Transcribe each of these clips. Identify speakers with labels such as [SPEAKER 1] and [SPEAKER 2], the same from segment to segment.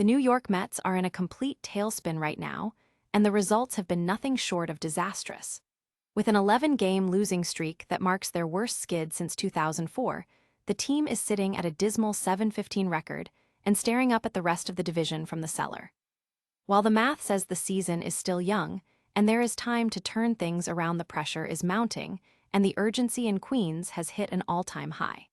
[SPEAKER 1] The New York Mets are in a complete tailspin right now, and the results have been nothing short of disastrous. With an 11-game losing streak that marks their worst skid since 2004, the team is sitting at a dismal 7-15 record and staring up at the rest of the division from the cellar. While the math says the season is still young, and there is time to turn things around, the pressure is mounting, and the urgency in Queens has hit an all-time high.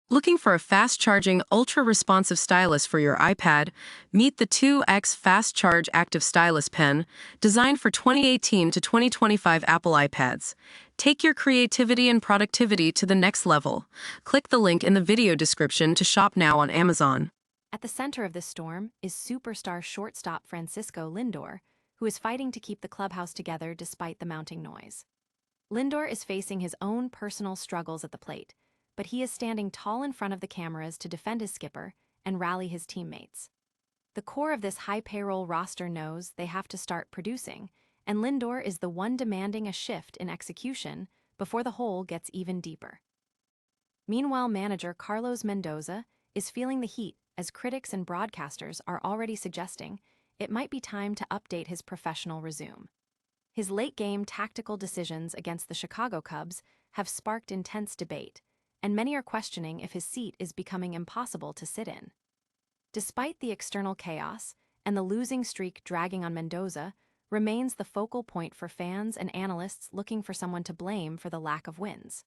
[SPEAKER 2] Looking for a fast-charging, ultra-responsive stylus for your iPad? Meet the 2X Fast Charge Active Stylus Pen, designed for 2018 to 2025 Apple iPads. Take your creativity and productivity to the next level. Click the link in the video description to shop now on Amazon.
[SPEAKER 1] At the center of this storm is superstar shortstop Francisco Lindor, who is fighting to keep the clubhouse together despite the mounting noise. Lindor is facing his own personal struggles at the plate, but he is standing tall in front of the cameras to defend his skipper and rally his teammates. The core of this high-payroll roster knows they have to start producing, and Lindor is the one demanding a shift in execution before the hole gets even deeper. Meanwhile, manager Carlos Mendoza is feeling the heat as critics and broadcasters are already suggesting it might be time to update his professional resume. His late-game tactical decisions against the Chicago Cubs have sparked intense debate, and many are questioning if his seat is becoming impossible to sit in. Despite the external chaos and the losing streak dragging on, Mendoza remains the focal point for fans and analysts looking for someone to blame for the lack of wins.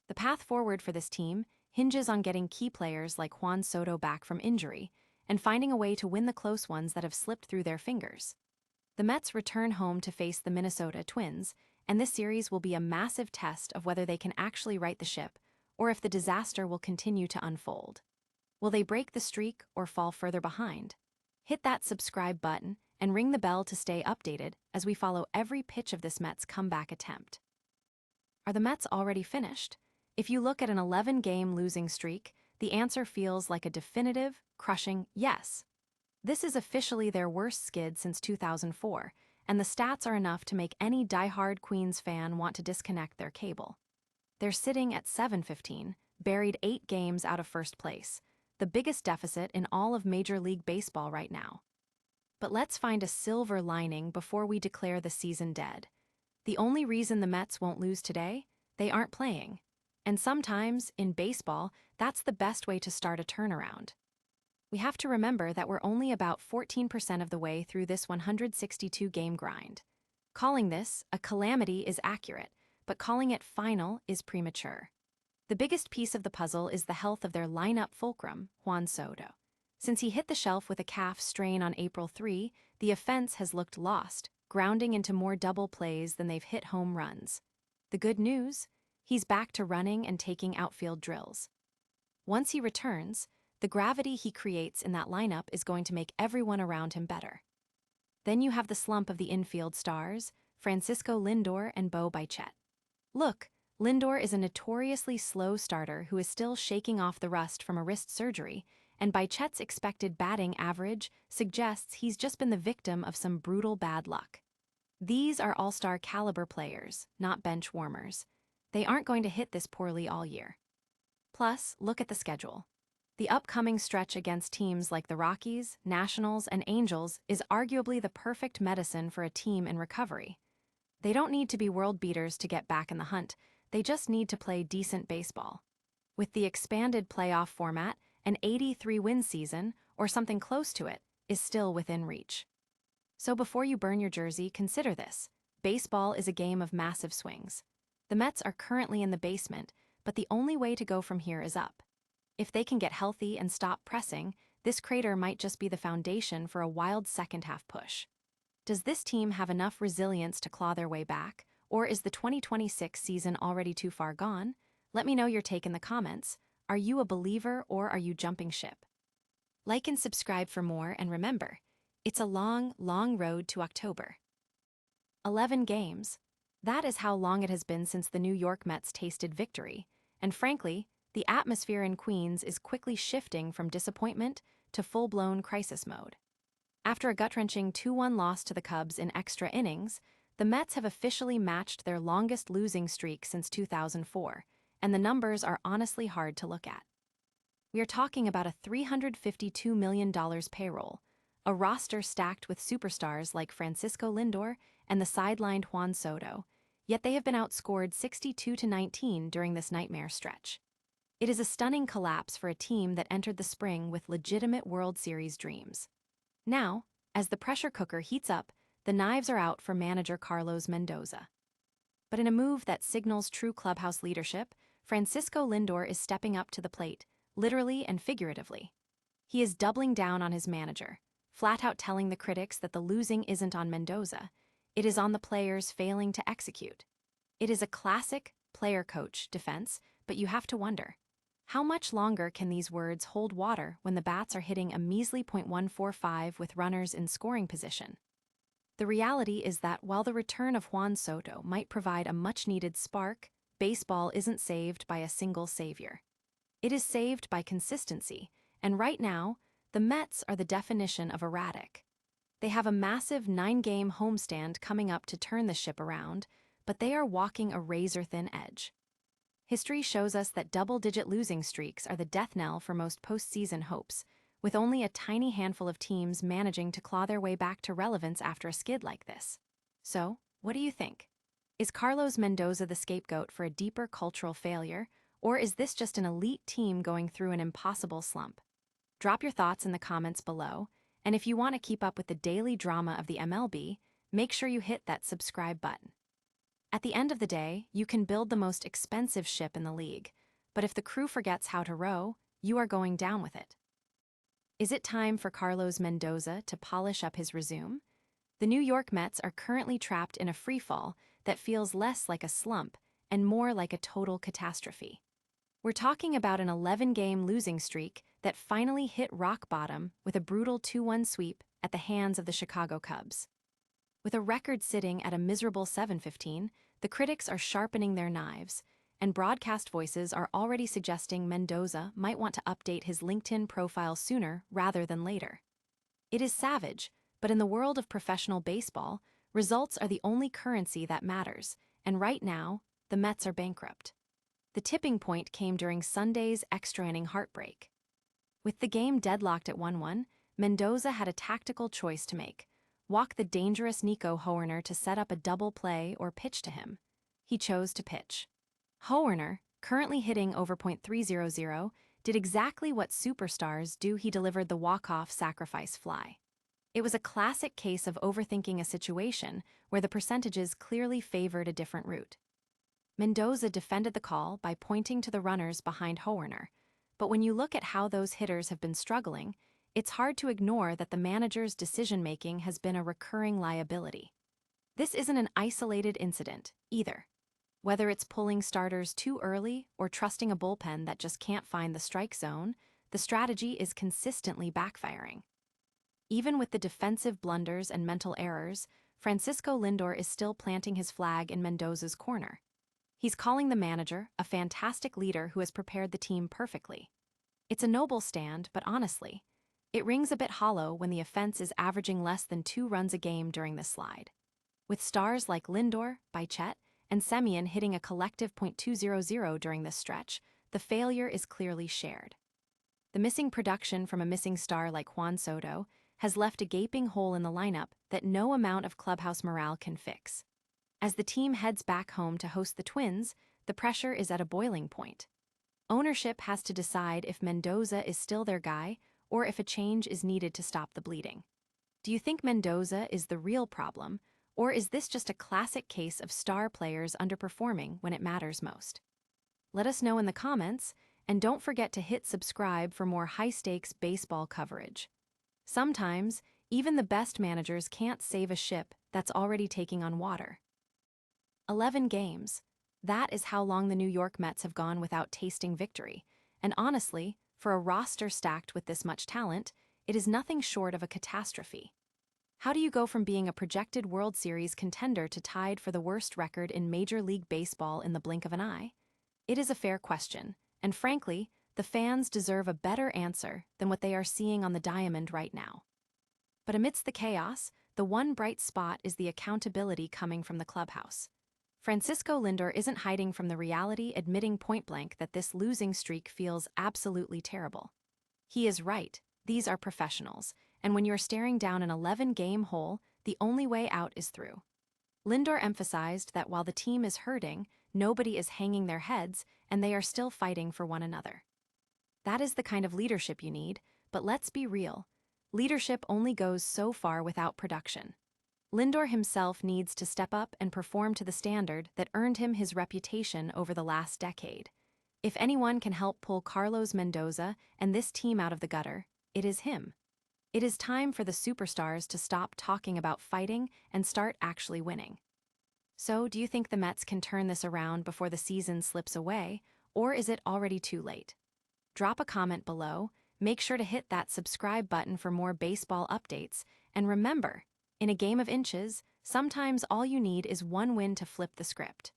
[SPEAKER 1] The path forward for this team hinges on getting key players like Juan Soto back from injury and finding a way to win the close ones that have slipped through their fingers. The Mets return home to face the Minnesota Twins, and this series will be a massive test of whether they can actually right the ship or if the disaster will continue to unfold. Will they break the streak or fall further behind? Hit that subscribe button and ring the bell to stay updated as we follow every pitch of this Mets comeback attempt. Are the Mets already finished? If you look at an 11-game losing streak, the answer feels like a definitive, crushing yes. This is officially their worst skid since 2004, and the stats are enough to make any diehard Queens fan want to disconnect their cable. They're sitting at 7-15, buried 8 games out of first place, the biggest deficit in all of Major League Baseball right now. But let's find a silver lining before we declare the season dead. The only reason the Mets won't lose today? They aren't playing. And sometimes, in baseball, that's the best way to start a turnaround. We have to remember that we're only about 14% of the way through this 162-game grind. Calling this a calamity is accurate, but calling it final is premature. The biggest piece of the puzzle is the health of their lineup fulcrum, Juan Soto. Since he hit the shelf with a calf strain on April 3, the offense has looked lost, grounding into more double plays than they've hit home runs. The good news? He's back to running and taking outfield drills. Once he returns, the gravity he creates in that lineup is going to make everyone around him better. Then you have the slump of the infield stars, Francisco Lindor and Bo Bichette. Look, Lindor is a notoriously slow starter who is still shaking off the rust from a wrist surgery, and Bichette's expected batting average suggests he's just been the victim of some brutal bad luck. These are all-star caliber players, not bench warmers. They aren't going to hit this poorly all year. Plus, look at the schedule. The upcoming stretch against teams like the Rockies, Nationals, and Angels is arguably the perfect medicine for a team in recovery. They don't need to be world beaters to get back in the hunt, they just need to play decent baseball. With the expanded playoff format, an 83-win season, or something close to it, is still within reach. So before you burn your jersey, consider this. Baseball is a game of massive swings. The Mets are currently in the basement, but the only way to go from here is up. If they can get healthy and stop pressing, this crater might just be the foundation for a wild second-half push. Does this team have enough resilience to claw their way back, or is the 2026 season already too far gone? Let me know your take in the comments. Are you a believer or are you jumping ship? Like and subscribe for more, and remember, it's a long, long road to October. 11 games. That is how long it has been since the New York Mets tasted victory, and frankly, the atmosphere in Queens is quickly shifting from disappointment to full-blown crisis mode. After a gut-wrenching 2-1 loss to the Cubs in extra innings, the Mets have officially matched their longest losing streak since 2004, and the numbers are honestly hard to look at. We are talking about a $352 million payroll, a roster stacked with superstars like Francisco Lindor and the sidelined Juan Soto, yet they have been outscored 62-19 during this nightmare stretch. It is a stunning collapse for a team that entered the spring with legitimate World Series dreams. Now, as the pressure cooker heats up, the knives are out for manager Carlos Mendoza. But in a move that signals true clubhouse leadership, Francisco Lindor is stepping up to the plate, literally and figuratively. He is doubling down on his manager, flat out telling the critics that the losing isn't on Mendoza, it is on the players failing to execute. It is a classic player-coach defense, but you have to wonder, how much longer can these words hold water when the bats are hitting a measly .145 with runners in scoring position? The reality is that while the return of Juan Soto might provide a much-needed spark, baseball isn't saved by a single savior. It is saved by consistency, and right now, the Mets are the definition of erratic. They have a massive 9-game homestand coming up to turn the ship around, but they are walking a razor-thin edge. History shows us that double-digit losing streaks are the death knell for most postseason hopes, with only a tiny handful of teams managing to claw their way back to relevance after a skid like this. So, what do you think? Is Carlos Mendoza the scapegoat for a deeper cultural failure, or is this just an elite team going through an impossible slump? Drop your thoughts in the comments below, and if you want to keep up with the daily drama of the MLB, make sure you hit that subscribe button. At the end of the day, you can build the most expensive ship in the league, but if the crew forgets how to row, you are going down with it. Is it time for Carlos Mendoza to polish up his resume? The New York Mets are currently trapped in a freefall that feels less like a slump and more like a total catastrophe. We're talking about an 11-game losing streak that finally hit rock bottom with a brutal 2-1 sweep at the hands of the Chicago Cubs. With a record sitting at a miserable 715, the critics are sharpening their knives, and broadcast voices are already suggesting Mendoza might want to update his LinkedIn profile sooner rather than later. It is savage, but in the world of professional baseball, results are the only currency that matters, and right now, the Mets are bankrupt. The tipping point came during Sunday's extra-inning heartbreak. With the game deadlocked at 1-1, Mendoza had a tactical choice to make: walk the dangerous Nico Hoerner to set up a double play or pitch to him. He chose to pitch. Hoerner, currently hitting over .300, did exactly what superstars do. He delivered the walk-off sacrifice fly. It was a classic case of overthinking a situation where the percentages clearly favored a different route. Mendoza defended the call by pointing to the runners behind Hoerner, but when you look at how those hitters have been struggling, it's hard to ignore that the manager's decision-making has been a recurring liability. This isn't an isolated incident, either. Whether it's pulling starters too early or trusting a bullpen that just can't find the strike zone, the strategy is consistently backfiring. Even with the defensive blunders and mental errors, Francisco Lindor is still planting his flag in Mendoza's corner. He's calling the manager a fantastic leader who has prepared the team perfectly. It's a noble stand, but honestly, it rings a bit hollow when the offense is averaging less than 2 runs a game during this slide. With stars like Lindor, Bichette, and Semien hitting a collective .200 during this stretch, the failure is clearly shared. The missing production from a missing star like Juan Soto has left a gaping hole in the lineup that no amount of clubhouse morale can fix. As the team heads back home to host the Twins, the pressure is at a boiling point. Ownership has to decide if Mendoza is still their guy or if a change is needed to stop the bleeding. Do you think Mendoza is the real problem, or is this just a classic case of star players underperforming when it matters most? Let us know in the comments, and don't forget to hit subscribe for more high-stakes baseball coverage. Sometimes, even the best managers can't save a ship that's already taking on water. 11 games. That is how long the New York Mets have gone without tasting victory, and honestly, for a roster stacked with this much talent, it is nothing short of a catastrophe. How do you go from being a projected World Series contender to tied for the worst record in Major League Baseball in the blink of an eye? It is a fair question, and frankly, the fans deserve a better answer than what they are seeing on the diamond right now. But amidst the chaos, the one bright spot is the accountability coming from the clubhouse. Francisco Lindor isn't hiding from the reality, admitting point-blank that this losing streak feels absolutely terrible. He is right, these are professionals, and when you're staring down an 11-game hole, the only way out is through. Lindor emphasized that while the team is hurting, nobody is hanging their heads, and they are still fighting for one another. That is the kind of leadership you need, but let's be real. Leadership only goes so far without production. Lindor himself needs to step up and perform to the standard that earned him his reputation over the last decade. If anyone can help pull Carlos Mendoza and this team out of the gutter, it is him. It is time for the superstars to stop talking about fighting and start actually winning. So, do you think the Mets can turn this around before the season slips away, or is it already too late? Drop a comment below, make sure to hit that subscribe button for more baseball updates, and remember, in a game of inches, sometimes all you need is one win to flip the script.